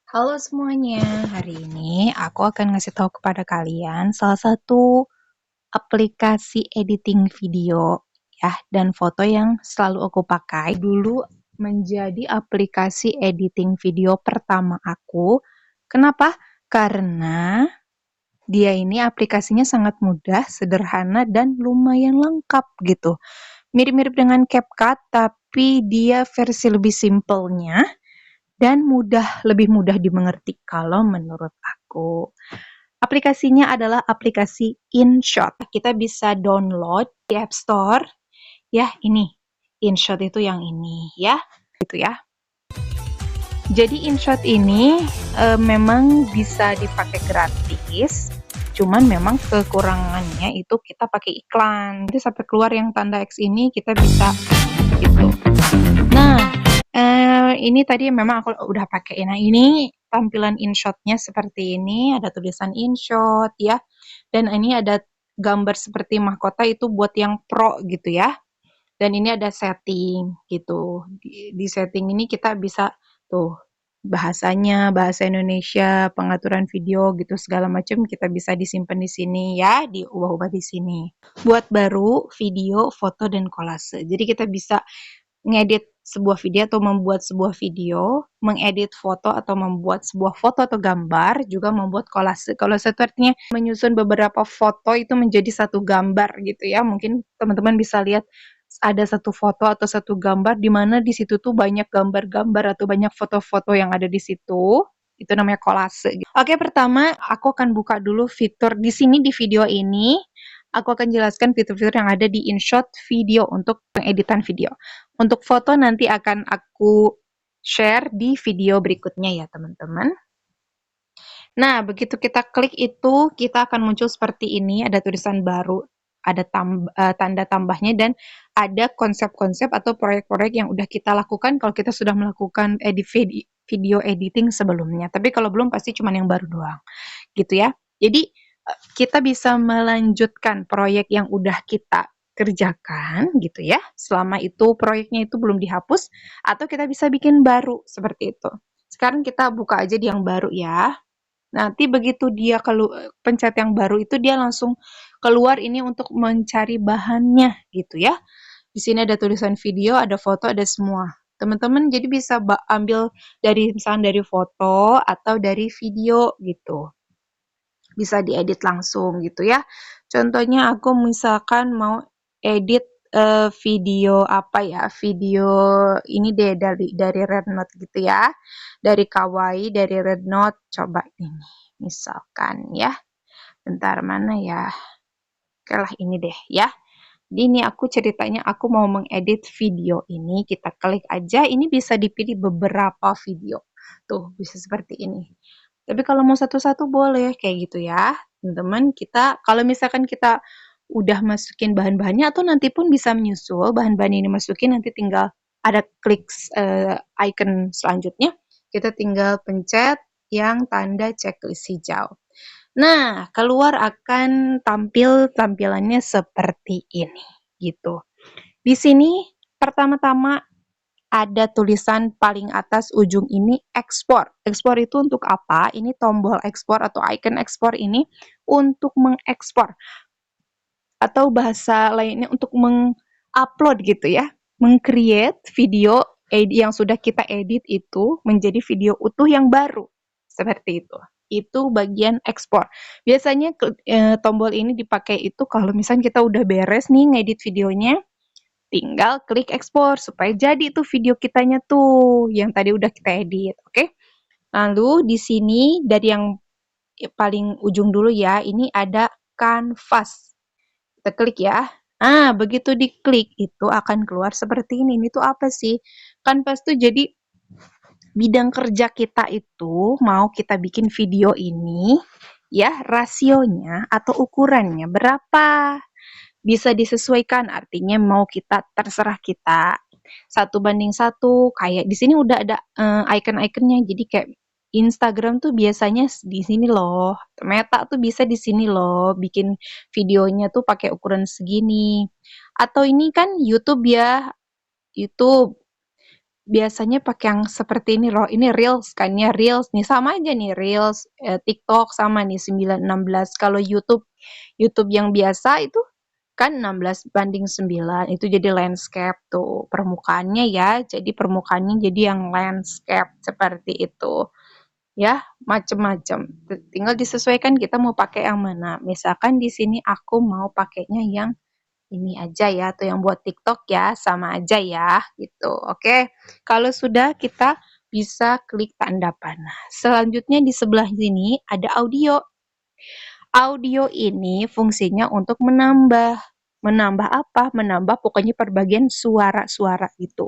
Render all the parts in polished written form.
Halo semuanya, hari ini aku akan ngasih tahu kepada kalian salah satu aplikasi editing video ya dan foto yang selalu aku pakai dulu menjadi aplikasi editing video pertama aku. Kenapa? Karena dia ini aplikasinya sangat mudah, sederhana dan lumayan lengkap gitu. Mirip-mirip dengan CapCut tapi dia versi lebih simpelnya dan lebih mudah dimengerti kalau menurut aku. Aplikasinya adalah aplikasi InShot. Kita bisa download di App Store. Ya, ini. InShot itu yang ini ya. Gitu ya. Jadi InShot ini memang bisa dipakai gratis. Cuman memang kekurangannya itu kita pakai iklan. Jadi sampai keluar yang tanda X ini kita bisa gitu. Nah, ini tadi memang aku udah pakai. Nah, ini tampilan InShot-nya seperti ini, ada tulisan InShot ya. Dan ini ada gambar seperti mahkota itu buat yang pro gitu ya. Dan ini ada setting gitu. Di setting ini kita bisa tuh bahasanya, bahasa Indonesia, pengaturan video gitu segala macam kita bisa disimpan di sini ya, diubah-ubah di sini. Buat baru video, foto dan kolase. Jadi kita bisa ngedit sebuah video atau membuat sebuah video, mengedit foto atau membuat sebuah foto atau gambar, juga membuat kolase. Kolase itu artinya menyusun beberapa foto itu menjadi satu gambar gitu ya. Mungkin teman-teman bisa lihat ada satu foto atau satu gambar di mana di situ tuh banyak gambar-gambar atau banyak foto-foto yang ada di situ. Itu namanya kolase. Oke, pertama aku akan buka dulu fitur di sini di video ini. Aku akan jelaskan fitur-fitur yang ada di InShot video untuk pengeditan video. Untuk foto nanti akan aku share di video berikutnya ya teman-teman. Nah, begitu kita klik itu, kita akan muncul seperti ini, ada tulisan baru, ada tanda tambahnya, dan ada konsep-konsep atau proyek-proyek yang udah kita lakukan kalau kita sudah melakukan video editing sebelumnya. Tapi kalau belum, pasti cuma yang baru doang. Gitu ya. Jadi, kita bisa melanjutkan proyek yang udah kita kerjakan gitu ya, selama itu proyeknya itu belum dihapus, atau kita bisa bikin baru seperti itu. Sekarang kita buka aja di yang baru ya. Nanti begitu dia pencet yang baru itu dia langsung keluar ini untuk mencari bahannya gitu ya. Di sini ada tulisan video, ada foto, ada semua. Teman-teman jadi bisa ambil dari misalnya dari foto atau dari video gitu. Bisa diedit langsung gitu ya. Contohnya aku misalkan mau edit video apa ya? Video ini deh dari Rednote gitu ya. Dari Kawaii, dari Rednote, coba ini. Misalkan ya. Bentar mana ya? Oke lah ini deh ya. Jadi ini aku ceritanya aku mau mengedit video ini. Kita klik aja, ini bisa dipilih beberapa video. Tuh, bisa seperti ini. Tapi kalau mau satu-satu boleh kayak gitu ya. Teman-teman, kita kalau misalkan kita udah masukin bahan-bahannya atau nanti pun bisa menyusul bahan-bahan ini masukin nanti tinggal ada klik icon selanjutnya. Kita tinggal pencet yang tanda checklist hijau. Nah, keluar akan tampilannya seperti ini gitu. Di sini pertama-tama ada tulisan paling atas ujung ini ekspor. Ekspor itu untuk apa? Ini tombol ekspor atau icon ekspor ini untuk mengekspor atau bahasa lainnya untuk mengupload gitu ya. Mengcreate video yang sudah kita edit itu menjadi video utuh yang baru. Seperti itu. Itu bagian ekspor. Biasanya tombol ini dipakai itu kalau misalnya kita udah beres nih ngedit videonya, tinggal klik ekspor supaya jadi tuh video kitanya tuh yang tadi udah kita edit, oke? Lalu di sini dari yang paling ujung dulu ya, ini ada kanvas. Kita klik ya. Ah, begitu diklik itu akan keluar seperti ini. Ini tuh apa sih? Kanvas tuh jadi bidang kerja kita itu mau kita bikin video ini ya rasionya atau ukurannya berapa? Bisa disesuaikan, artinya mau kita terserah kita 1:1 kayak di sini udah ada icon-iconnya jadi kayak Instagram tuh biasanya di sini loh, Meta tuh bisa di sini loh, bikin videonya tuh pakai ukuran segini. Atau ini kan YouTube ya, YouTube biasanya pakai yang seperti ini loh, ini Reels kan ya, Reels nih sama aja nih Reels, TikTok sama nih 9:16. Kalau YouTube yang biasa itu kan 16:9, itu jadi landscape tuh permukaannya ya, jadi permukaannya jadi yang landscape seperti itu. Ya, macem-macem. Tinggal disesuaikan kita mau pakai yang mana. Misalkan di sini aku mau pakainya yang ini aja ya, atau yang buat TikTok ya, sama aja ya, gitu. Oke, kalau sudah kita bisa klik tanda panah. Selanjutnya di sebelah sini ada audio. Audio ini fungsinya untuk menambah. Menambah apa? Menambah pokoknya perbagian suara-suara itu.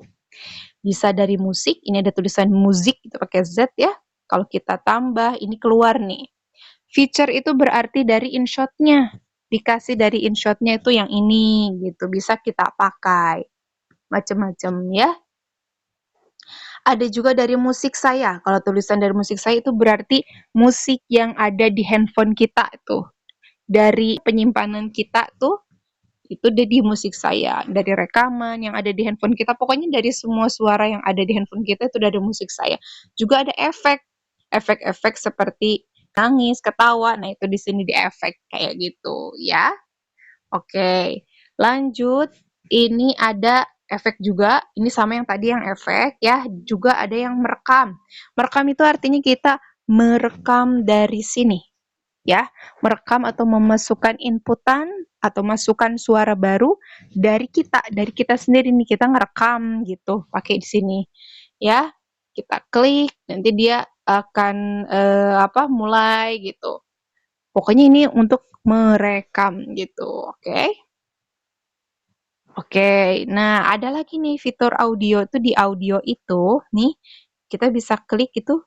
Bisa dari musik, ini ada tulisan musik itu pakai Z ya. Kalau kita tambah, ini keluar nih. Feature itu berarti dari InShot-nya. Dikasih dari InShot-nya itu yang ini gitu. Bisa kita pakai. Macam-macam ya. Ada juga dari musik saya. Kalau tulisan dari musik saya itu berarti musik yang ada di handphone kita itu. Dari penyimpanan kita tuh itu ada di musik saya, dari rekaman yang ada di handphone kita, pokoknya dari semua suara yang ada di handphone kita itu dari musik saya. Juga ada efek-efek seperti nangis, ketawa, nah itu di sini di efek kayak gitu ya. Oke, lanjut. Ini ada efek juga, ini sama yang tadi yang efek ya, juga ada yang merekam. Merekam itu artinya kita merekam dari sini ya, merekam atau memasukkan inputan atau masukan suara baru dari kita sendiri nih, kita ngerekam gitu pakai di sini ya. Kita klik nanti dia akan mulai gitu. Pokoknya ini untuk merekam gitu. Oke, nah ada lagi nih fitur audio tuh, di audio itu nih kita bisa klik itu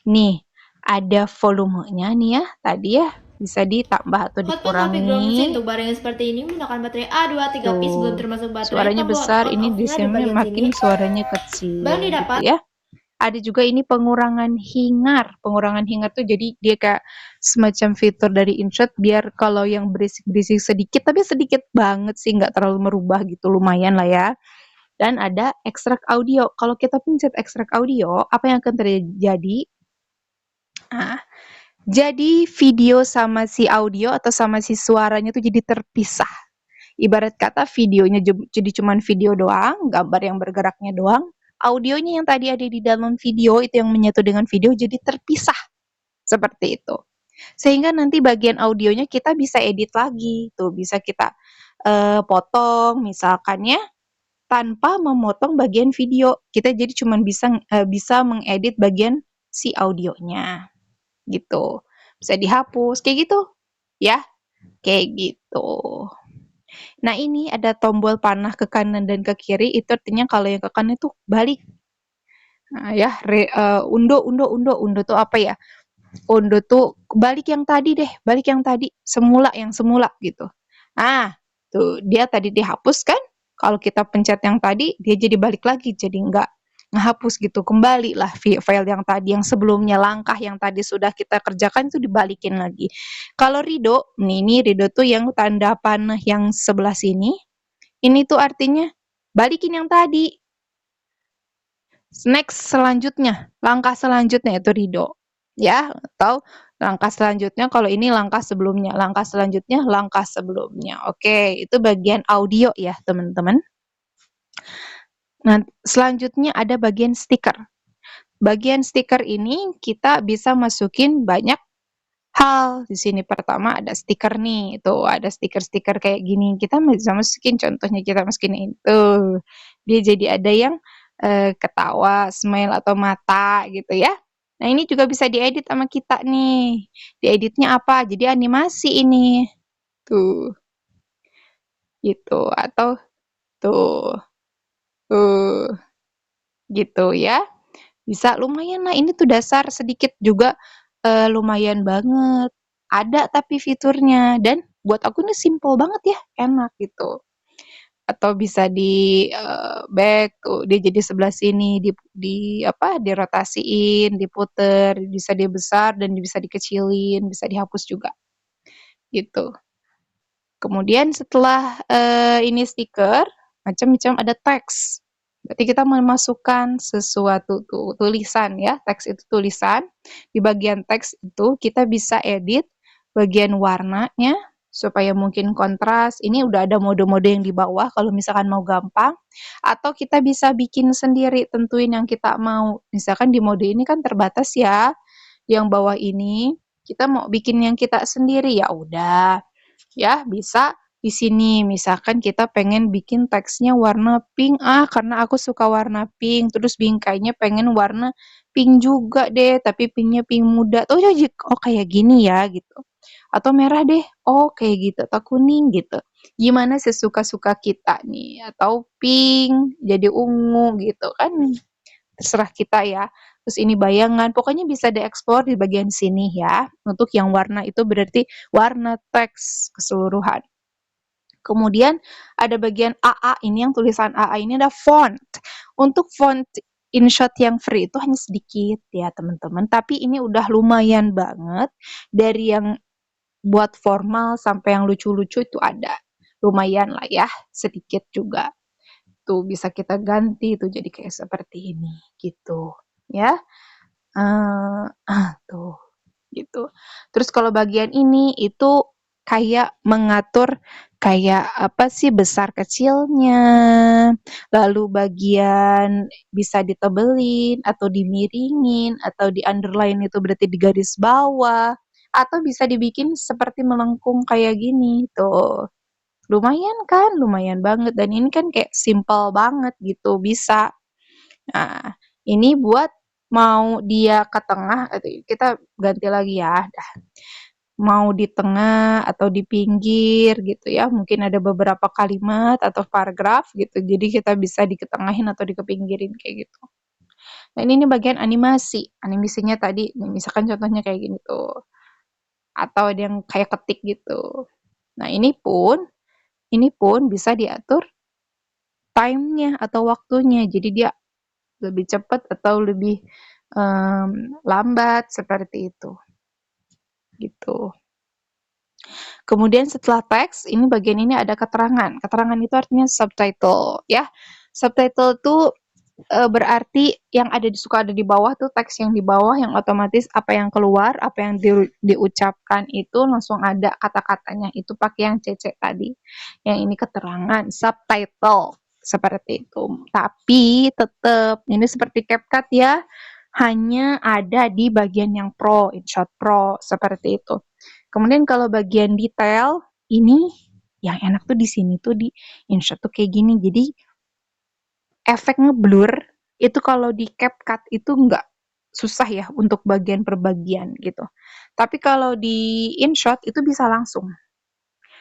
nih, ada volumenya nih ya, tadi ya bisa ditambah atau Hotpot HP Ground mesin dikurangi. untuk barang yang seperti ini menggunakan baterai A2 3 piece belum Tuh, termasuk baterai suaranya tombol besar, on ini di off-nya di sini bagian sini. makin suaranya Bahan kecil gitu didapat ya. Ada juga ini pengurangan hingar. Pengurangan hingar tuh jadi dia kayak semacam fitur dari InShot biar kalau yang berisik-berisik sedikit, tapi sedikit banget sih, nggak terlalu merubah gitu, lumayan lah ya. Dan ada ekstrak audio. Kalau kita pencet ekstrak audio, apa yang akan terjadi? Nah, jadi video sama si audio atau sama si suaranya tuh jadi terpisah. Ibarat kata videonya jadi cuman video doang, gambar yang bergeraknya doang, audionya yang tadi ada di dalam video itu yang menyatu dengan video jadi terpisah. Seperti itu. Sehingga nanti bagian audionya kita bisa edit lagi. Tuh bisa kita potong misalkan ya, tanpa memotong bagian video. Kita jadi cuman bisa mengedit bagian si audionya gitu. Bisa dihapus kayak gitu ya, kayak gitu. Nah, ini ada tombol panah ke kanan dan ke kiri, itu artinya kalau yang ke kanan itu balik. Nah, ya, undo tuh apa ya? Undo tuh balik yang tadi deh, balik yang tadi, yang semula gitu. Nah, tuh dia tadi dihapus kan? Kalau kita pencet yang tadi, dia jadi balik lagi, jadi nggak ngehapus gitu, kembali lah file yang tadi, yang sebelumnya, langkah yang tadi sudah kita kerjakan itu dibalikin lagi. Kalau Rido, ini Rido tuh yang tanda panah yang sebelah sini, ini tuh artinya balikin yang tadi. Next selanjutnya, langkah selanjutnya itu Rido. Ya, atau langkah selanjutnya, kalau ini langkah sebelumnya, langkah selanjutnya, langkah sebelumnya. Oke, itu bagian audio ya, teman-teman. Nah, selanjutnya ada bagian stiker. Bagian stiker ini kita bisa masukin banyak hal. Di sini pertama ada stiker nih, itu ada stiker-stiker kayak gini. Kita bisa masukin, contohnya kita masukin itu. Dia jadi ada yang ketawa, smile atau mata gitu ya. Nah, ini juga bisa diedit sama kita nih. Dieditnya apa? Jadi animasi ini. Tuh, gitu. Atau tuh, tuh, gitu ya. Bisa lumayan lah, ini tuh dasar sedikit juga lumayan banget. Ada tapi fiturnya, dan buat aku ini simple banget ya, enak gitu. Atau bisa di back tuh, dia jadi sebelah sini, dirotasiin, diputer, bisa dibesar dan bisa dikecilin, bisa dihapus juga. Gitu. Kemudian setelah ini stiker, macam-macam ada teks. Berarti kita memasukkan sesuatu tulisan ya, teks itu tulisan. Di bagian teks itu kita bisa edit bagian warnanya supaya mungkin kontras. Ini udah ada mode-mode yang di bawah kalau misalkan mau gampang. Atau kita bisa bikin sendiri, tentuin yang kita mau. Misalkan di mode ini kan terbatas ya, yang bawah ini. Kita mau bikin yang kita sendiri, ya udah. Ya, bisa di sini misalkan kita pengen bikin teksnya warna pink, karena aku suka warna pink, terus bingkainya pengen warna pink juga deh, tapi pinknya pink muda. Oh kayak gini ya gitu. Atau merah deh, oh kayak gitu, atau kuning gitu. Gimana sesuka-suka kita nih, atau pink jadi ungu gitu kan, terserah kita ya. Terus ini bayangan, pokoknya bisa dieksplor di bagian sini ya. Untuk yang warna itu berarti warna teks keseluruhan. Kemudian ada bagian AA, ini yang tulisan AA ini ada font. Untuk font InShot yang free itu hanya sedikit ya teman-teman, tapi ini udah lumayan banget. Dari yang buat formal sampai yang lucu-lucu itu ada. Lumayan lah ya, sedikit juga. Tuh bisa kita ganti tuh jadi kayak seperti ini gitu ya. Tuh gitu. Terus kalau bagian ini itu kayak mengatur kayak apa sih besar kecilnya, lalu bagian bisa ditebelin atau dimiringin atau di underline itu berarti di garis bawah atau bisa dibikin seperti melengkung kayak gini tuh. Lumayan kan? Lumayan banget dan ini kan kayak simple banget gitu bisa. Nah, ini buat mau dia ke tengah, kita ganti lagi ya. Mau di tengah atau di pinggir gitu ya. Mungkin ada beberapa kalimat atau paragraf gitu. Jadi kita bisa diketengahin atau dikepinggirin kayak gitu. Nah, ini bagian animasi. Animasinya tadi, misalkan contohnya kayak gini tuh. Atau ada yang kayak ketik gitu. Nah, ini pun bisa diatur time-nya atau waktunya. Jadi dia lebih cepat atau lebih lambat seperti itu. Gitu. Kemudian setelah teks, ini bagian ini ada keterangan. Keterangan itu artinya subtitle ya. Subtitle itu berarti yang suka ada di bawah tuh teks yang di bawah yang otomatis apa yang keluar, apa yang diucapkan itu langsung ada kata-katanya. Itu pakai yang CC tadi. Yang ini keterangan, subtitle seperti itu. Tapi tetap ini seperti CapCut ya, hanya ada di bagian yang Pro, InShot Pro seperti itu. Kemudian kalau bagian detail ini yang enak tuh di sini tuh di InShot tuh kayak gini. Jadi efek ngeblur itu kalau di CapCut itu enggak susah ya untuk bagian per bagian gitu. Tapi kalau di InShot itu bisa langsung.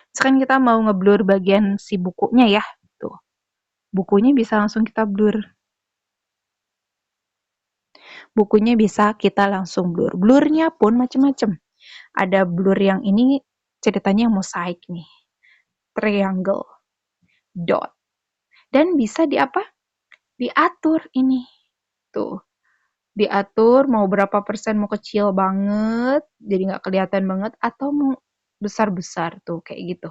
Sekarang kita mau ngeblur bagian si bukunya ya, tuh. Bukunya bisa langsung kita blur. Bukunya bisa kita langsung blur. Blurnya pun macam-macam. Ada blur yang ini ceritanya mosaik nih. Triangle, dot. Dan bisa diatur ini. Tuh. Diatur mau berapa persen, mau kecil banget, jadi nggak kelihatan banget, atau mau besar-besar tuh, kayak gitu.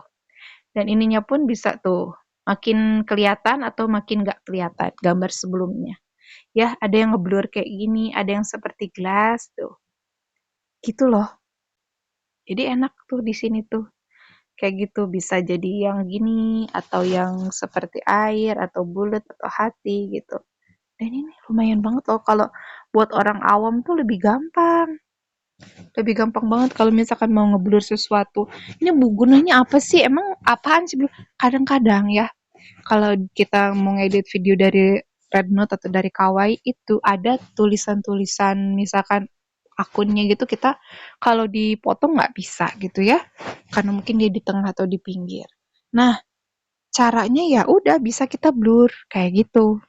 Dan ininya pun bisa tuh, makin kelihatan atau makin nggak kelihatan gambar sebelumnya. Ya, ada yang ngeblur kayak gini, ada yang seperti glass tuh. Gitu loh. Jadi enak tuh di sini tuh. Kayak gitu bisa jadi yang gini atau yang seperti air atau bulat atau hati gitu. Dan ini lumayan banget loh kalau buat orang awam tuh lebih gampang. Lebih gampang banget kalau misalkan mau ngeblur sesuatu. Ini gunanya apa sih? Emang apaan sih? Kadang-kadang ya kalau kita mau ngedit video dari Rednote atau dari Kawaii itu ada tulisan-tulisan misalkan akunnya gitu kita kalau dipotong nggak bisa gitu ya karena mungkin dia di tengah atau di pinggir. Nah caranya ya udah bisa kita blur kayak gitu.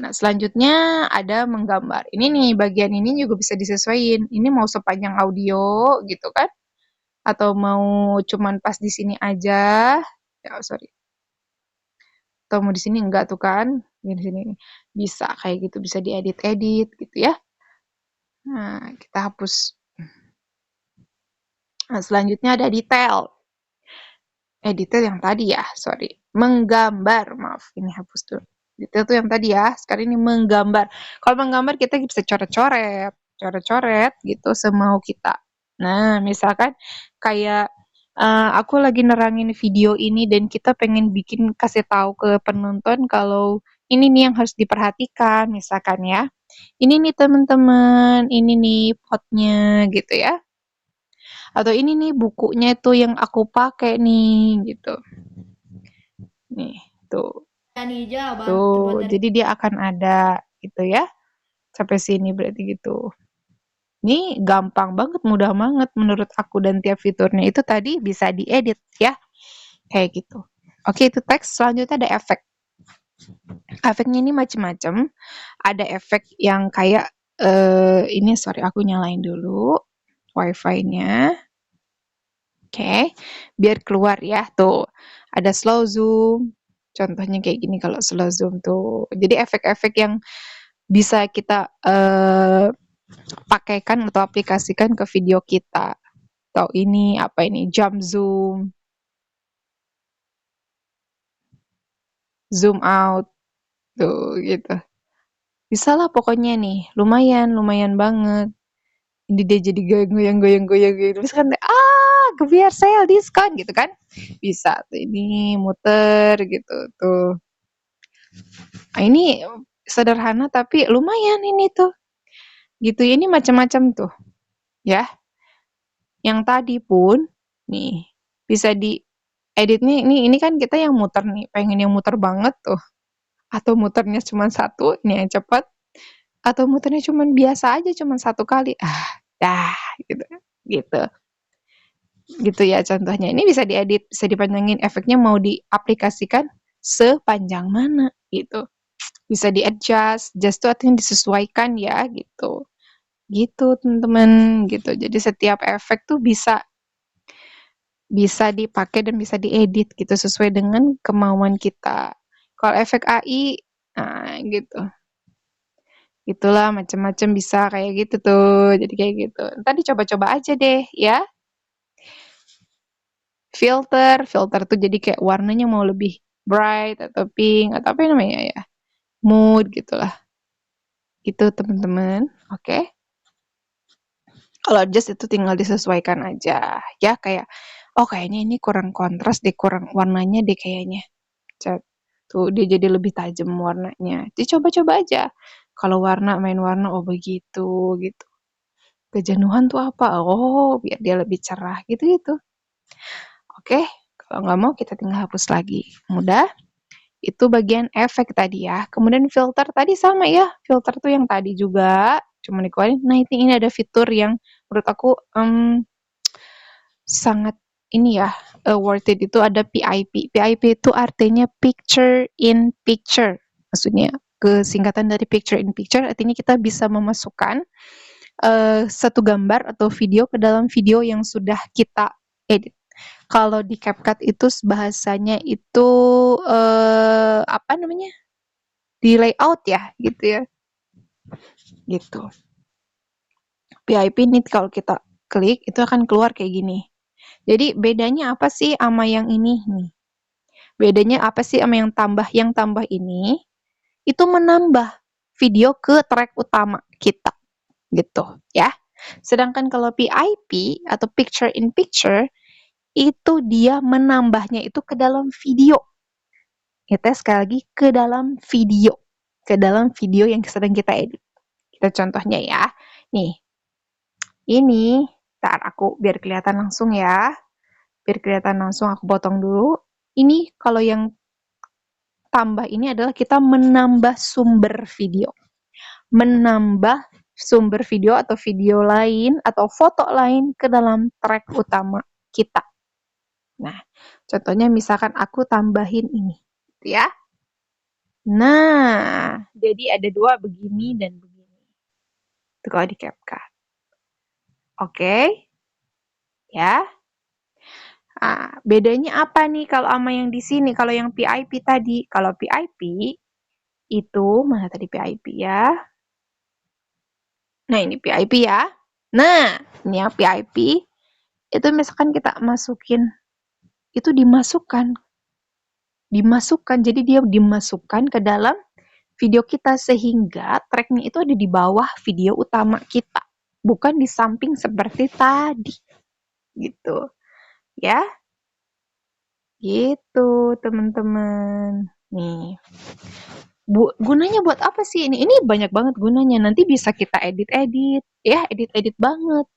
Nah selanjutnya ada menggambar. Ini nih bagian ini juga bisa disesuaikan. Ini mau sepanjang audio gitu kan? Atau mau cuman pas di sini aja? Ya sorry. Atau mau di sini enggak tuh kan? Di sini bisa kayak gitu bisa diedit-edit gitu ya. Nah kita hapus. Nah, selanjutnya ada detail. Detail yang tadi ya, sorry. Menggambar, maaf, ini hapus dulu. Gitu tuh yang tadi ya. Sekarang ini menggambar. Kalau menggambar kita bisa coret-coret gitu semau kita. Nah, misalkan kayak aku lagi nerangin video ini dan kita pengen kasih tahu ke penonton kalau ini nih yang harus diperhatikan misalkan ya. Ini nih teman-teman, ini nih potnya gitu ya. Atau ini nih bukunya tuh yang aku pakai nih gitu. Nih, tuh. Dan hijau terbuat Tuh, dari jadi dia akan ada gitu ya. Sampai sini berarti gitu. Ini gampang banget, mudah banget menurut aku dan tiap fiturnya itu tadi bisa diedit ya. Kayak gitu. Oke, itu teks. Selanjutnya ada efek. Efeknya ini macam-macam. Ada efek yang kayak ini sorry aku nyalain dulu wifi-nya. Oke, biar keluar ya. Tuh, ada slow zoom. Contohnya kayak gini kalau slow zoom tuh. Jadi efek-efek yang bisa kita pakaikan atau aplikasikan ke video kita. Atau ini apa ini? Jump zoom, zoom out, tuh gitu. Bisa lah pokoknya nih, lumayan banget. Ini dia jadi goyang-goyang terus kan gebiar sale diskon gitu kan. Bisa tuh ini muter gitu tuh. Nah, ini sederhana tapi lumayan ini tuh. Gitu ini macam-macam tuh. Ya. Yang tadi pun nih bisa di edit nih ini kan kita yang muter nih, pengen yang muter banget tuh. Atau muternya cuma satu, ini yang cepat. Atau muternya cuma biasa aja cuma satu kali. Dah gitu. Gitu. Gitu ya contohnya. Ini bisa diedit, bisa dipanjangin efeknya mau diaplikasikan sepanjang mana gitu. Bisa di-adjust, just tuh artinya disesuaikan ya gitu. Gitu teman-teman gitu. Jadi setiap efek tuh bisa dipakai dan bisa diedit gitu sesuai dengan kemauan kita. Kalau efek AI, nah gitu. Itulah macam-macam bisa kayak gitu tuh. Jadi kayak gitu. Ntar dicoba-coba aja deh ya. Filter tuh jadi kayak warnanya mau lebih bright atau pink atau apa namanya ya. Mood gitulah. Gitu teman-teman. Oke. Kalau adjust itu tinggal disesuaikan aja. Ya kayak kayaknya ini kurang kontras deh, kurang warnanya deh kayaknya. Tuh dia jadi lebih tajam warnanya. Dicoba-coba aja. Kalau main warna begitu gitu. Kejenuhan tuh apa? Biar dia lebih cerah gitu. Oke, kalau nggak mau kita tinggal hapus lagi. Mudah. Itu bagian efek tadi ya. Kemudian filter tadi sama ya. Filter tuh yang tadi juga. Cuma dikeluarin. Nah ini ada fitur yang menurut aku sangat ini ya worth it itu ada PIP. PIP itu artinya picture in picture. Maksudnya kesingkatan dari picture in picture artinya kita bisa memasukkan satu gambar atau video ke dalam video yang sudah kita edit. Kalau di CapCut itu bahasanya itu apa namanya? Di layout ya, gitu ya. Gitu. PIP ini kalau kita klik itu akan keluar kayak gini. Jadi bedanya apa sih sama yang ini nih? Bedanya apa sih sama yang tambah? Yang tambah ini itu menambah video ke track utama kita. Gitu ya. Sedangkan kalau PIP atau picture in picture itu dia menambahnya itu ke dalam video. Kita sekali lagi ke dalam video. Ke dalam video yang sedang kita edit. Kita contohnya ya. Nih. Ini ntar aku biar kelihatan langsung ya. Biar kelihatan langsung aku potong dulu. Ini kalau yang tambah ini adalah kita menambah sumber video. Menambah sumber video atau video lain atau foto lain ke dalam track utama kita. Nah, contohnya misalkan aku tambahin ini, gitu ya. Nah, jadi ada dua begini dan begini. Itu kalau di CapCut. Oke. Ya. Nah, bedanya apa nih kalau sama yang di sini? Kalau yang PIP tadi, kalau PIP itu mana tadi PIP ya? Nah, ini PIP ya. Nah, ini yang PIP itu misalkan kita masukin itu dimasukkan. Jadi dia dimasukkan ke dalam video kita, sehingga tracknya itu ada di bawah video utama kita, bukan di samping seperti tadi, gitu ya. Gitu teman-teman. Nih, gunanya buat apa sih ini? Ini banyak banget gunanya. Nanti bisa kita edit-edit, ya edit-edit banget.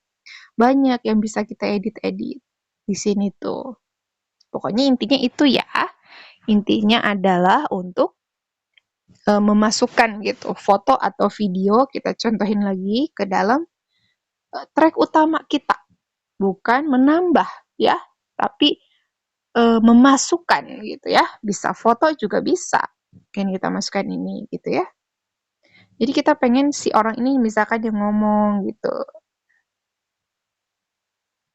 Banyak yang bisa kita edit-edit di sini tuh. Pokoknya intinya itu ya. Intinya adalah untuk memasukkan gitu foto atau video, kita contohin lagi, ke dalam track utama kita. Bukan menambah ya, tapi memasukkan gitu ya. Bisa foto juga bisa. Kan kita masukkan ini gitu ya. Jadi kita pengen si orang ini misalkan yang ngomong gitu.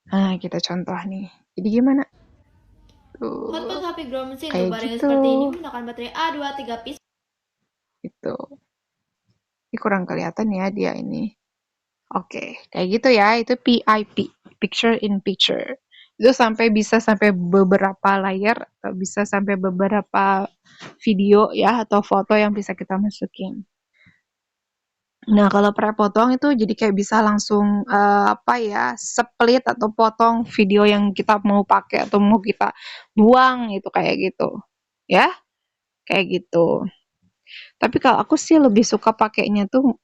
Nah, kita contoh nih. Jadi gimana? Hotpot HP ground mesin Kayak berbaring gitu. seperti ini menggunakan baterai A23 piece. Gitu. Ini kurang kelihatan ya dia ini. Oke, kayak gitu ya. Itu PIP, picture in picture. Itu bisa sampai beberapa layar, atau bisa sampai beberapa video ya, atau foto yang bisa kita masukin. Nah, kalau prepotong itu jadi kayak bisa langsung split atau potong video yang kita mau pakai atau mau kita buang itu kayak gitu. Ya, kayak gitu. Tapi kalau aku sih lebih suka pakainya tuh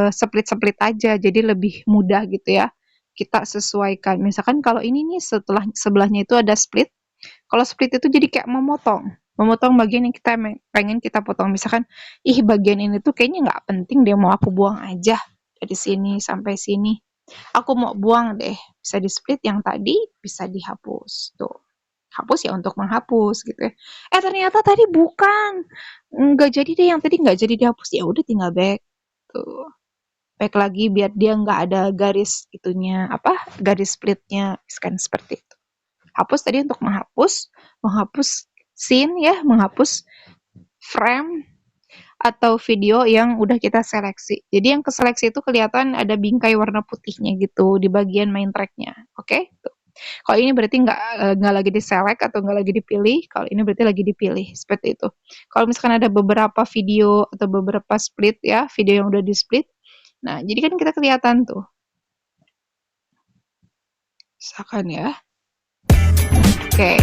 split-split aja, jadi lebih mudah gitu ya. Kita sesuaikan. Misalkan kalau ini nih setelah sebelahnya itu ada split. Kalau split itu jadi kayak memotong bagian yang kita pengen kita potong. Misalkan, bagian ini tuh kayaknya nggak penting deh, mau aku buang aja dari sini sampai sini. Aku mau buang deh, bisa di split, yang tadi bisa dihapus. Tuh, hapus ya untuk menghapus gitu ya. Ternyata tadi bukan, nggak jadi deh, yang tadi nggak jadi dihapus, ya udah tinggal back. Tuh, back lagi biar dia nggak ada garis itunya, garis splitnya, kan seperti itu. Hapus tadi untuk menghapus scene ya, menghapus frame atau video yang udah kita seleksi. Jadi yang keseleksi itu kelihatan ada bingkai warna putihnya gitu di bagian main tracknya. Oke? Tuh. Kalau ini berarti nggak lagi di-select atau nggak lagi dipilih. Kalau ini berarti lagi dipilih, seperti itu. Kalau misalkan ada beberapa video atau beberapa split ya, video yang udah di-split. Nah, jadi kan kita kelihatan tuh. Misalkan ya. Oke,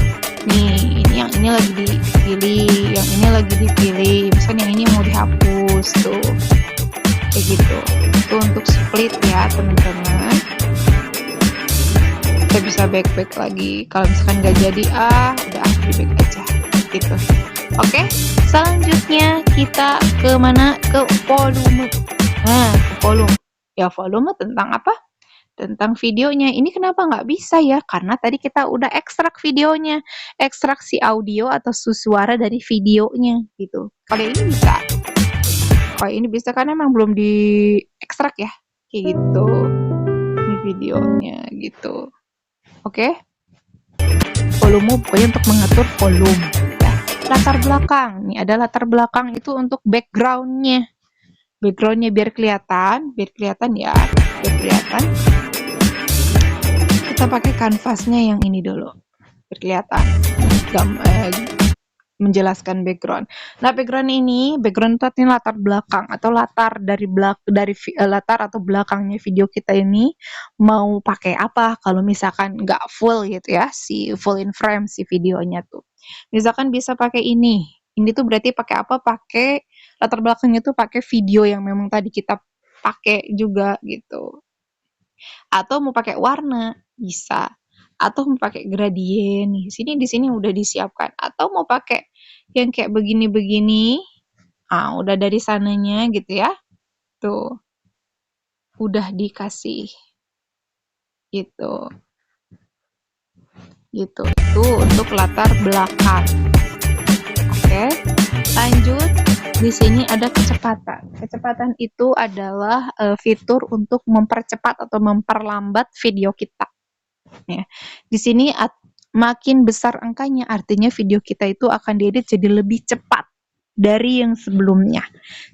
nih ini yang ini lagi dipilih, yang ini lagi dipilih. Misalnya yang ini mau dihapus tuh, kayak gitu. Itu untuk split ya teman-teman. Kita bisa back lagi. Kalau misalkan nggak jadi udah di back aja, gitu. Oke, selanjutnya kita ke mana? Ke volume. Nah, ke volume. Ya volume tentang apa? Tentang videonya. Ini kenapa nggak bisa ya? Karena tadi kita udah ekstrak videonya, ekstrak si audio atau suara dari videonya gitu. Kalau ini bisa. Kalau ini bisa karena emang belum di ekstrak ya, kayak gitu. Ini videonya gitu. Oke? Volume pokoknya untuk mengatur volume. Ya. Latar belakang. Nih ada latar belakang itu untuk backgroundnya. Backgroundnya biar kelihatan ya, biar kelihatan. Kita pakai kanvasnya yang ini dulu, biar kelihatan menjelaskan background. Nah, background itu artinya latar belakang atau latar latar atau belakangnya video kita ini mau pakai apa. Kalau misalkan nggak full gitu ya, si full in frame si videonya tuh. Misalkan bisa pakai ini. Ini tuh berarti pakai apa? Pakai latar belakangnya tuh pakai video yang memang tadi kita pakai juga gitu. Atau mau pakai warna bisa, atau mau pakai gradien nih. Di sini udah disiapkan. Atau mau pakai yang kayak begini-begini, udah dari sananya gitu ya. Tuh. Udah dikasih. Gitu. Gitu. Itu untuk latar belakang. Oke. Lanjut. Di sini ada kecepatan. Kecepatan itu adalah fitur untuk mempercepat atau memperlambat video kita. Ya. Di sini makin besar angkanya, artinya video kita itu akan diedit jadi lebih cepat dari yang sebelumnya.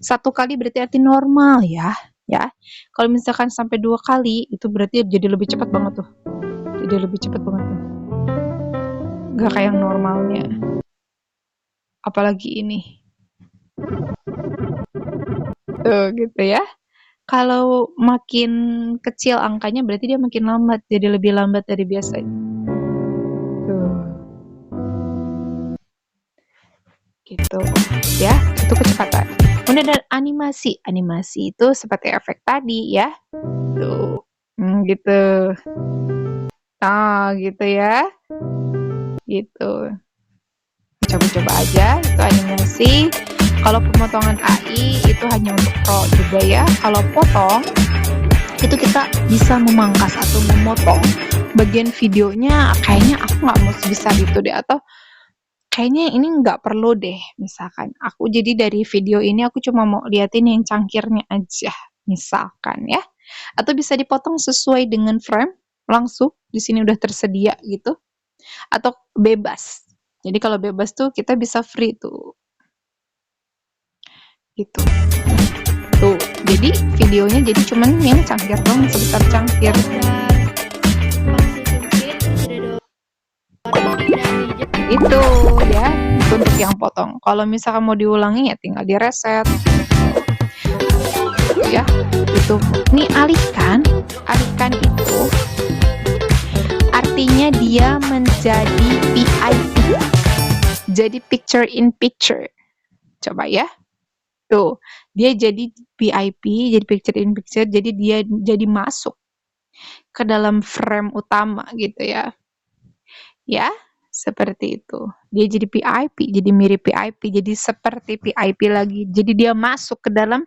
1 kali berarti arti normal ya. Kalau misalkan sampai 2 kali, itu berarti jadi lebih cepat banget tuh. Jadi lebih cepat banget tuh. Gak kayak yang normalnya. Apalagi ini. Tuh, gitu ya. Kalau makin kecil angkanya berarti dia makin lambat, jadi lebih lambat dari biasanya. Tuh. Gitu. Ya, itu kecepatan. Kemudian ada animasi. Animasi itu seperti efek tadi ya. Tuh. Gitu. Nah, gitu ya. Gitu. Coba-coba aja itu animasi. Kalau pemotongan AI itu hanya untuk pro juga ya. Kalau potong itu kita bisa memangkas atau memotong bagian videonya. Kayaknya aku nggak mau sebesar itu deh, atau kayaknya ini nggak perlu deh. Misalkan aku jadi dari video ini aku cuma mau liatin yang cangkirnya aja, misalkan ya. Atau bisa dipotong sesuai dengan frame langsung di sini udah tersedia gitu. Atau bebas. Jadi kalau bebas tuh kita bisa free tuh. Gitu. Tuh, jadi videonya jadi cuman yang cangkir dong, sebesar cangkir. Itu ya, untuk yang potong. Kalau misalkan mau diulangi ya tinggal direset. Ya, itu. Nih alihkan itu artinya dia menjadi PIP. Jadi picture in picture. Coba ya. Tuh, dia jadi PIP, jadi picture in picture, jadi dia jadi masuk ke dalam frame utama gitu ya. Ya, seperti itu. Dia jadi PIP, jadi mirip PIP, jadi seperti PIP lagi. Jadi dia masuk ke dalam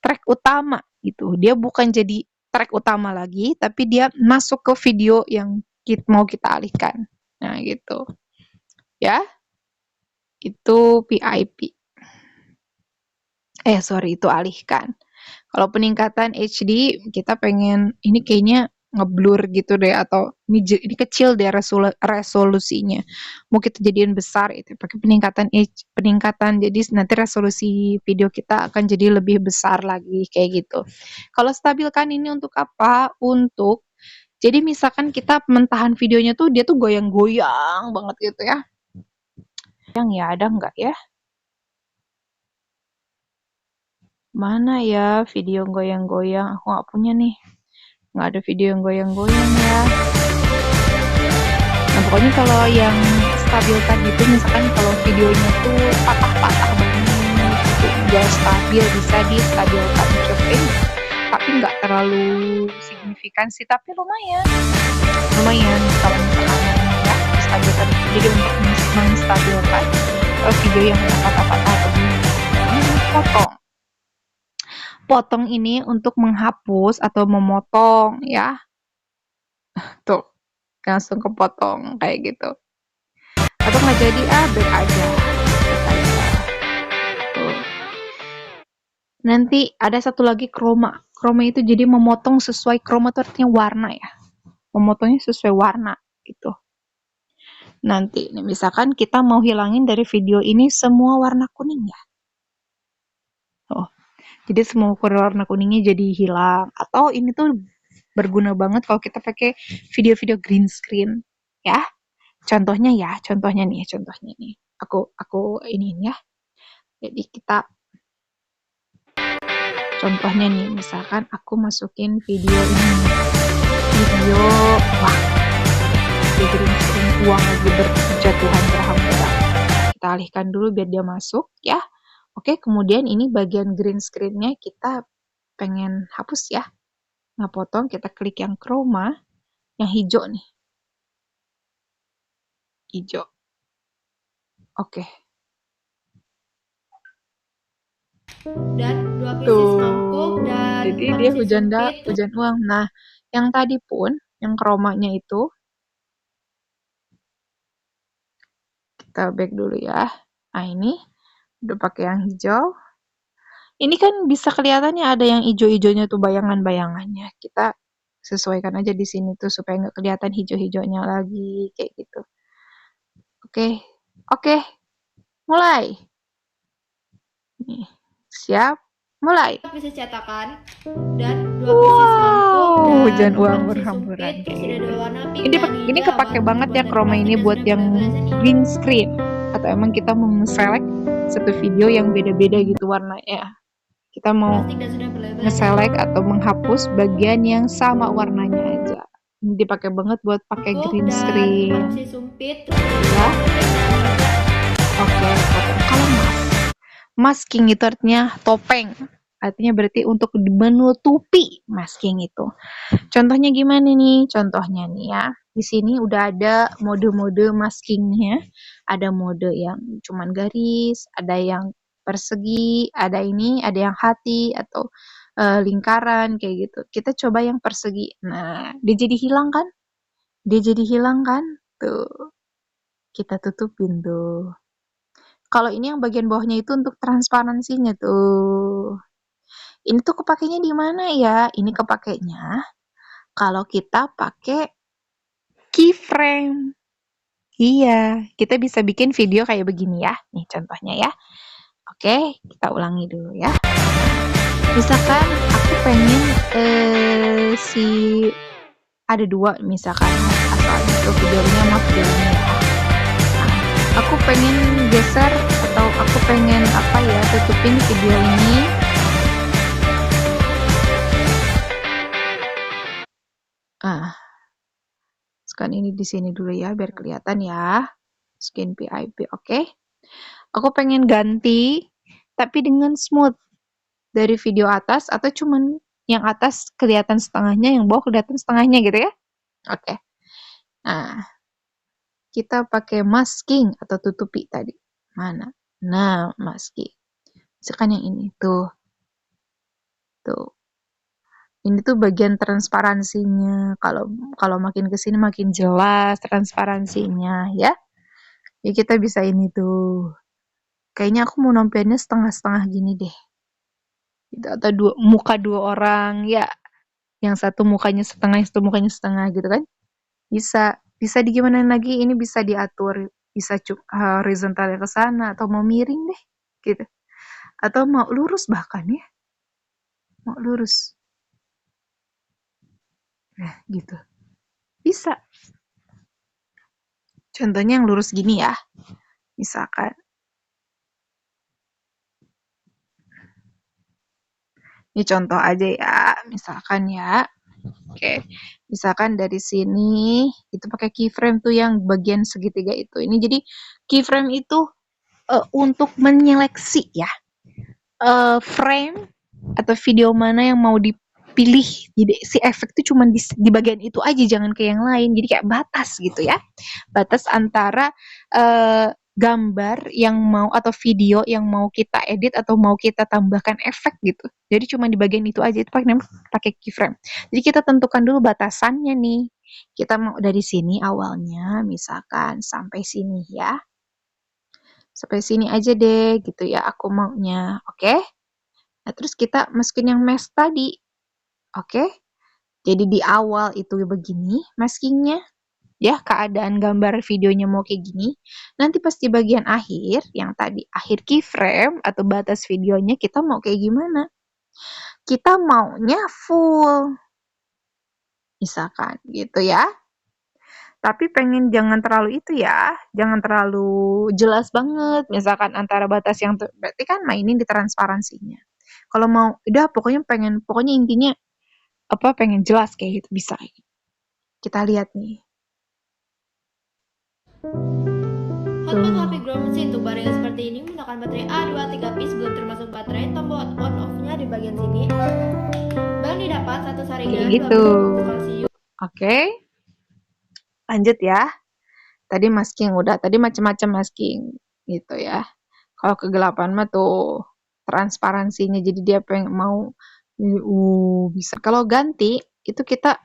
track utama gitu. Dia bukan jadi track utama lagi, tapi dia masuk ke video yang mau kita alihkan. Nah, gitu. Ya. Itu PIP. Itu alihkan. Kalau peningkatan HD, kita pengen ini kayaknya ngeblur gitu deh, atau ini kecil deh resolusinya. Mau kita jadiin besar itu pakai peningkatan, jadi nanti resolusi video kita akan jadi lebih besar lagi kayak gitu. Kalau stabilkan ini untuk apa? Jadi misalkan kita mentahan videonya tuh dia tuh goyang-goyang banget gitu ya. Yang ya ada nggak ya? Mana ya video goyang-goyang? Aku nggak punya nih. Nggak ada video yang goyang-goyang ya. Nah, pokoknya kalau yang stabilkan gitu, misalkan kalau videonya tuh patah-patah banget, itu nggak stabil, bisa distabilkan cukup, tapi nggak terlalu signifikan sih, tapi lumayan kalau misalkan ya stabilkan. Jadi untuk menstabilkan video yang patah-patah atau potong ini untuk menghapus atau memotong ya. Tuh, langsung kepotong kayak gitu. Atau nggak jadi back aja. Tuh. Nanti ada satu lagi chroma. Chroma itu jadi memotong sesuai, chroma itu artinya warna ya. Memotongnya sesuai warna gitu. Nanti nih, misalkan kita mau hilangin dari video ini semua warna kuning ya. Jadi semua warna kuningnya jadi hilang. Atau ini tuh berguna banget kalau kita pakai video-video green screen ya. Contohnya nih. Aku ini ya. Jadi kita contohnya nih, misalkan aku masukin video ini. Wah. Di green screen uang lagi berjatuhan berhamburan. Kita alihkan dulu biar dia masuk ya. Oke, kemudian ini bagian green screen-nya kita pengen hapus ya. Nah, potong, kita klik yang chroma, yang hijau nih. Hijau. Oke. Dan 2 pieces mangkuk dan jadi dia hujan uang. Nah, yang tadi pun, yang chromanya itu, kita back dulu ya. Nah, ini udah pakai yang hijau. Ini kan bisa kelihatannya ada yang hijau-hijaunya tuh bayangan-bayangannya. Kita sesuaikan aja di sini tuh supaya nggak kelihatan hijau-hijaunya lagi kayak gitu. Oke. Mulai. Nih, siap. Mulai. Bisa cetakan dan 2 pieces mangkuk dan hujan uang 4 berhamburan. sudah ada warna pink Ini kepake banget ya chroma ini buat yang green screen, atau emang kita mau select satu video yang beda-beda gitu warnanya. Kita mau plastik dan sudah berlabel. nge-select atau menghapus bagian yang sama warnanya aja. Ini dipakai banget buat pakai green Dan screen. opsi sumpit. Ya. Oke, kalau masking itu artinya topeng. Artinya berarti untuk menutupi masking itu. Contohnya gimana nih? Contohnya nih ya. Di sini udah ada mode-mode maskingnya. Ada mode yang cuman garis, ada yang persegi, ada ini, ada yang hati atau lingkaran kayak gitu. Kita coba yang persegi. Nah, dia jadi hilang kan? Dia jadi hilang kan? Tuh. Kita tutupin tuh. Kalau ini yang bagian bawahnya itu untuk transparansinya tuh. Ini tuh kepakainya di mana ya? Ini kepakainya kalau kita pakai keyframe. Iya, kita bisa bikin video kayak begini ya. Nih contohnya ya. Oke, kita ulangi dulu ya. Misalkan aku pengen ada dua misalkan asalnya tuh videonya sama videonya ya. Nah, aku pengen geser atau aku pengen tutupin video ini. Sekarang ini di sini dulu ya biar kelihatan ya. Skin PIP, oke. Aku pengen ganti tapi dengan smooth dari video atas atau cuman yang atas kelihatan setengahnya, yang bawah kelihatan setengahnya gitu ya. Oke. Nah, kita pakai masking atau tutupi tadi. Mana? Nah, masking. Misalkan yang ini tuh. Tuh. Ini tuh bagian transparansinya. Kalau makin ke sini makin jelas transparansinya ya. Ya kita bisa ini tuh. Kayaknya aku mau nampilnya setengah-setengah gini deh. Gitu, atau muka dua orang ya. Yang satu mukanya setengah, yang satu mukanya setengah gitu kan. Bisa digimanain lagi, ini bisa diatur. Bisa horizontalnya ke sana atau mau miring deh gitu. Atau mau lurus bahkan ya. Mau lurus. Nah, gitu. Bisa. Contohnya yang lurus gini ya. Misalkan. Ini contoh aja ya. Misalkan ya. Oke. Misalkan dari sini itu pakai keyframe tuh yang bagian segitiga itu. Ini jadi keyframe itu untuk menyeleksi ya. Frame atau video mana yang mau dipilih. Jadi si efek itu cuma di bagian itu aja, jangan ke yang lain. Jadi kayak batas gitu ya. Batas antara gambar yang mau atau video yang mau kita edit atau mau kita tambahkan efek gitu. Jadi cuma di bagian itu aja, itu pakai keyframe. Jadi kita tentukan dulu batasannya nih. Kita mau dari sini awalnya misalkan sampai sini ya. Sampai sini aja deh gitu ya aku maunya. Oke? Nah, terus kita masukin yang mesh tadi. Oke? Jadi di awal itu begini maskingnya. Ya, keadaan gambar videonya mau kayak gini. Nanti pas di bagian akhir, yang tadi akhir keyframe atau batas videonya, kita mau kayak gimana? Kita maunya full. Misalkan gitu ya. Tapi pengen jangan terlalu itu ya. Jangan terlalu jelas banget. Misalkan antara batas yang berarti kan mainin di transparansinya. Kalau mau, udah pokoknya intinya pengen jelas kayak gitu bisa. Kita lihat nih. Hotspot HP ground mesin untuk barang seperti ini menggunakan baterai A2 3 piece belum termasuk baterai. Tombol on off-nya di bagian sini. Barang didapat satu saringan gitu. Oke. Lanjut ya. Tadi masking udah, tadi macam-macam masking gitu ya. Kalau kegelapan mah tuh transparansinya jadi dia pengen mau bisa. Kalau ganti itu kita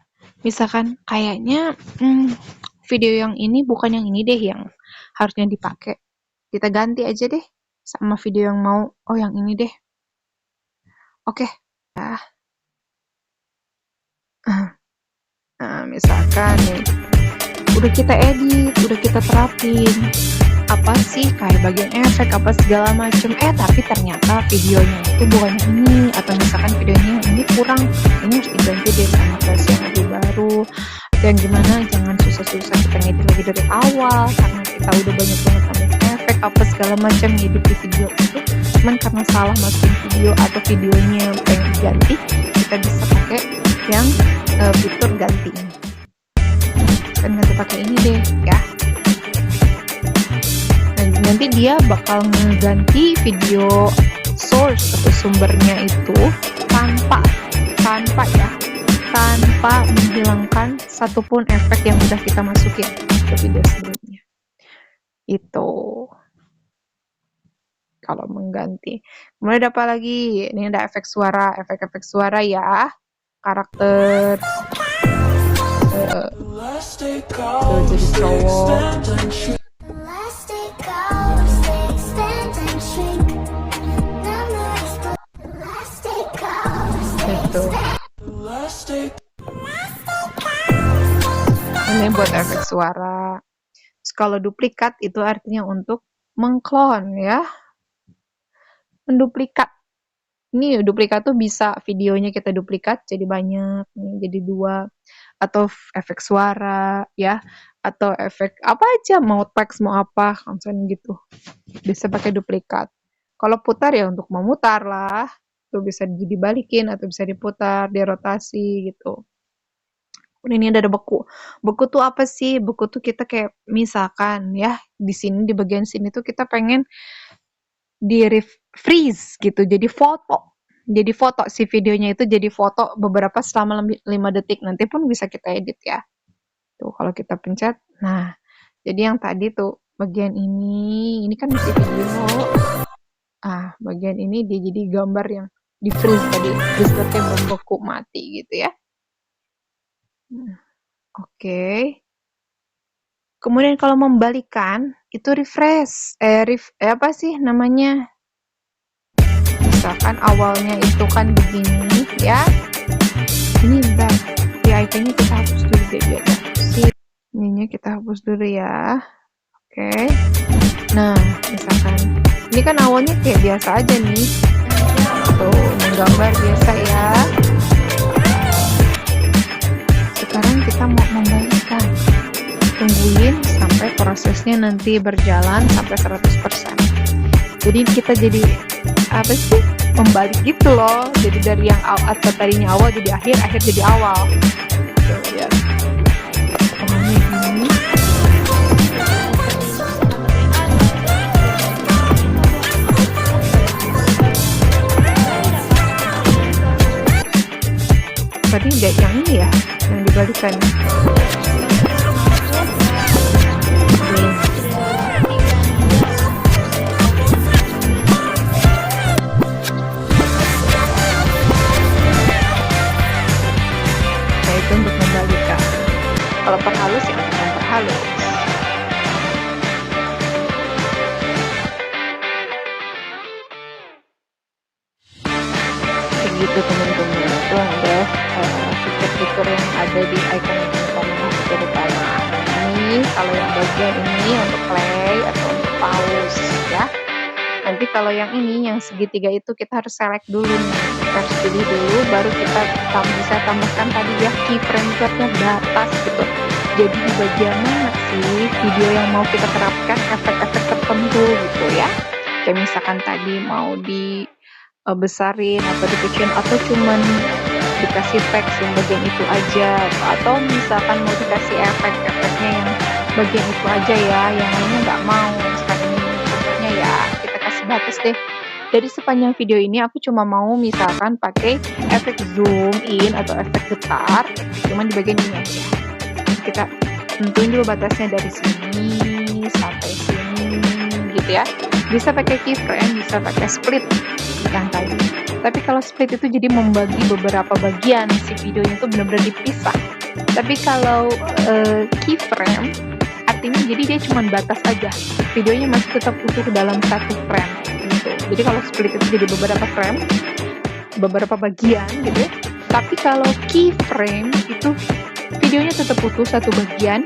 misalkan kayaknya video yang ini bukan yang ini deh yang harusnya dipakai. Kita ganti aja deh sama video yang mau. Oh, yang ini deh. Oke. Nah, misalkan nih udah kita edit, udah kita terapin apa sih kayak bagian efek apa segala macem, tapi ternyata videonya itu bukan yang ini, atau misalkan videonya yang ini kurang, ini harus diganti deh sama versi yang lebih baru. Dan gimana jangan susah-susah kita ngedit lagi dari awal karena kita udah banyak banget ambil efek apa segala macam ngedit di video itu cuman karena salah masukin video atau videonya pengen diganti, kita bisa pakai yang fitur ganti ini. Kan ganti pakai ini deh ya. Nanti dia bakal mengganti video source atau sumbernya itu tanpa menghilangkan satupun efek yang udah kita masukin ke video sebelumnya. Itu kalau mengganti. Kemudian ada apa lagi? Ini ada efek suara, efek-efek suara ya, karakter jadi cowok. Itu. Ini buat efek suara. Terus kalau duplikat itu artinya untuk mengklon ya. Menduplikat. Ini duplikat tuh bisa videonya kita duplikat jadi banyak, nih, jadi 2, atau efek suara ya, atau efek apa aja, mau teks mau apa konsen gitu. Bisa pakai duplikat. Kalau putar ya untuk memutar lah. Itu bisa dibalikin atau bisa diputar, dirotasi gitu. Ini ada beku. Beku tuh apa sih? Beku tuh kita kayak misalkan ya, di sini di bagian sini tuh kita pengen di freeze gitu, jadi foto si videonya itu jadi foto beberapa selama 5 detik, nanti pun bisa kita edit ya. Tuh kalau kita pencet, nah jadi yang tadi tuh bagian ini kan masih video, bagian ini dia jadi gambar yang di freeze tadi, freeze-nya membeku mati gitu ya. Oke. Kemudian kalau membalikan itu refresh, apa sih namanya? Misalkan awalnya itu kan begini ya. Ini bentar, di icon-nya kita hapus dulu deh biar sih. Ininya kita hapus dulu ya. Oke. Nah, misalkan ini kan awalnya kayak biasa aja nih. Tuh, menggambar biasa ya. Sekarang kita mau membalikan. Tungguin sampai prosesnya nanti berjalan sampai 100%. Jadi kita jadi apa sih? Membalik gitu loh. Jadi dari yang atau tadinya awal jadi akhir, akhir jadi awal. Tuh, ya. Gini. Tadi udah yang ini ya, yang dibalikan. Untuk membalikan. Kalau perhalus ya untuk memperhalus. Begitu teman-teman, itu ada fitur-fitur yang ada di icon utama fitur utama. Ini kalau yang bagian ini untuk play atau untuk pause ya. Nanti kalau yang ini, yang segitiga itu kita harus select dulu nih. Kita harus pilih dulu, baru kita bisa tambahkan tadi ya keyframe nya batas gitu. Jadi di bagian mana sih video yang mau kita terapkan efek-efek tertentu gitu ya. Kayak misalkan tadi mau dibesarin atau dikecilin atau cuman dikasih teks yang bagian itu aja. Atau misalkan mau dikasih efek-efeknya yang bagian itu aja ya, yang lainnya nggak mau. Sekarang ini contohnya ya, kita kasih batas deh. Dari sepanjang video ini aku cuma mau misalkan pakai efek zoom in atau efek getar, cuman di bagian ini aja. Kita tentuin dulu batasnya dari sini sampai sini gitu ya. Bisa pakai keyframe, bisa pakai split yang tadi. Tapi kalau split itu jadi membagi beberapa bagian, si videonya itu benar-benar dipisah. Tapi kalau keyframe artinya jadi dia cuma batas aja, videonya masih tetap utuh dalam satu frame gitu. Jadi kalau split itu jadi beberapa frame, beberapa bagian gitu ya. Tapi kalau keyframe itu videonya tetap utuh satu bagian,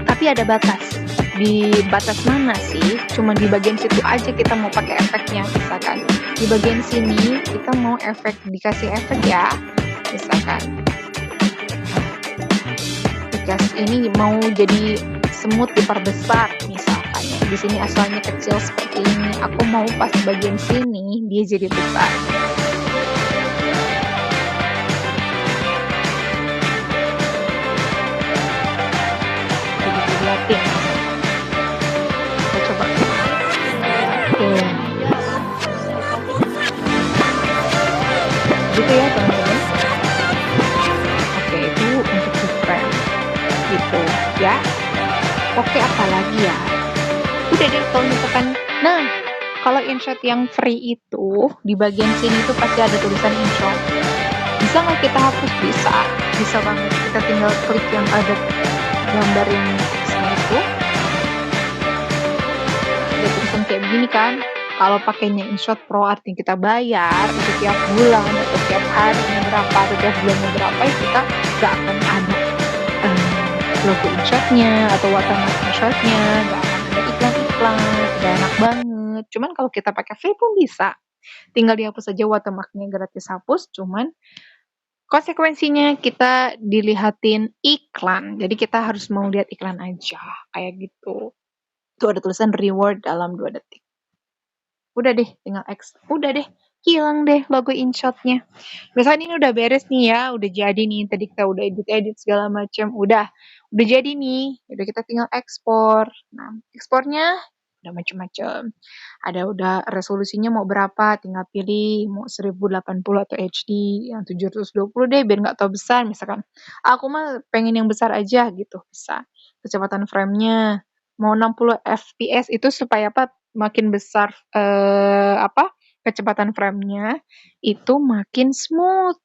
tapi ada batas. Di batas mana sih? Cuma di bagian situ aja kita mau pakai efeknya. Misalkan di bagian sini kita mau dikasih efek ya, misalkan dikasih ini mau jadi semut diperbesar misalkan ya. di sini asalnya kecil seperti ini. Aku mau pas bagian sini dia jadi besar. Jadi dilihatin. Kita coba. Oke. Gitu ya teman-teman. Oke, itu untuk di frame gitu ya. Oke, apalagi ya? Udah deh kalau misalkan, nah kalau InShot yang free itu di bagian sini tuh pasti ada tulisan InShot. Bisa nggak kita hapus? Bisa banget. Kita tinggal klik yang ada gambar yang X-nya itu. Ada tulisan kayak begini kan. Kalau pakainya InShot Pro artinya kita bayar itu tiap bulan atau tiap harinya berapa atau tiap bulannya berapa, ya kita nggak akan ada logo InShotnya atau watermark InShotnya, nggak akan ada iklan-iklan, udah enak banget. Cuman kalau kita pakai free pun bisa, tinggal dihapus aja watermarknya, gratis hapus. Cuman konsekuensinya kita dilihatin iklan, jadi kita harus mau lihat iklan aja kayak gitu. Tuh ada tulisan reward dalam 2 detik. Udah deh, tinggal X. Udah deh, hilang deh logo InShotnya. Misalnya ini udah beres nih ya, udah jadi nih. Tadi kita udah edit segala macam, udah jadi nih. Udah kita tinggal ekspor. Nah, ekspornya udah macam-macam. Ada udah resolusinya mau berapa, tinggal pilih mau 1080 atau HD, yang 720 deh biar nggak terlalu besar misalkan. Aku mah pengen yang besar aja gitu, bisa. Kecepatan frame-nya mau 60 fps itu supaya apa? Makin besar kecepatan frame-nya itu makin smooth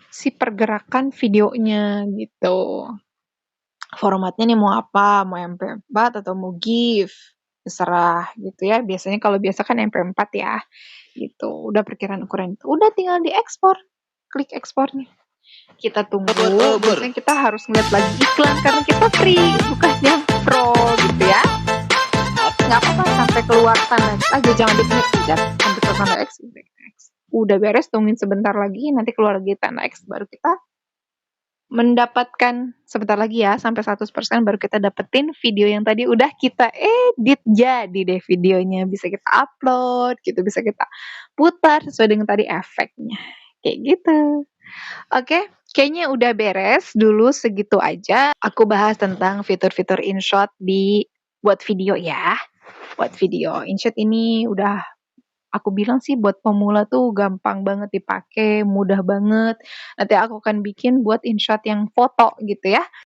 si pergerakan videonya gitu. Formatnya nih mau apa? Mau MP4 atau mau GIF? Terserah gitu ya. Biasanya kalau biasa kan MP4 ya. Gitu. Udah perkiraan ukuran itu. Udah tinggal diekspor. Klik ekspornya. Kita tunggu. Biasanya kita harus ngeliat lagi iklan karena kita free, bukan yang pro gitu ya. Nggak apa-apa sampai keluar tanda X aja, jangan dikejar sampai keluar tanda X. Udah beres, tungguin sebentar lagi, nanti keluar lagi tanda X, baru kita mendapatkan sebentar lagi ya, sampai 100% baru kita dapetin video yang tadi udah kita edit. Jadi deh videonya bisa kita upload gitu, bisa kita putar sesuai dengan tadi efeknya kayak gitu. Oke, kayaknya udah beres dulu segitu aja. Aku bahas tentang fitur-fitur InShot buat video ya. Buat video. InShot ini udah aku bilang sih buat pemula tuh gampang banget dipakai, mudah banget. Nanti aku akan bikin buat InShot yang foto gitu ya.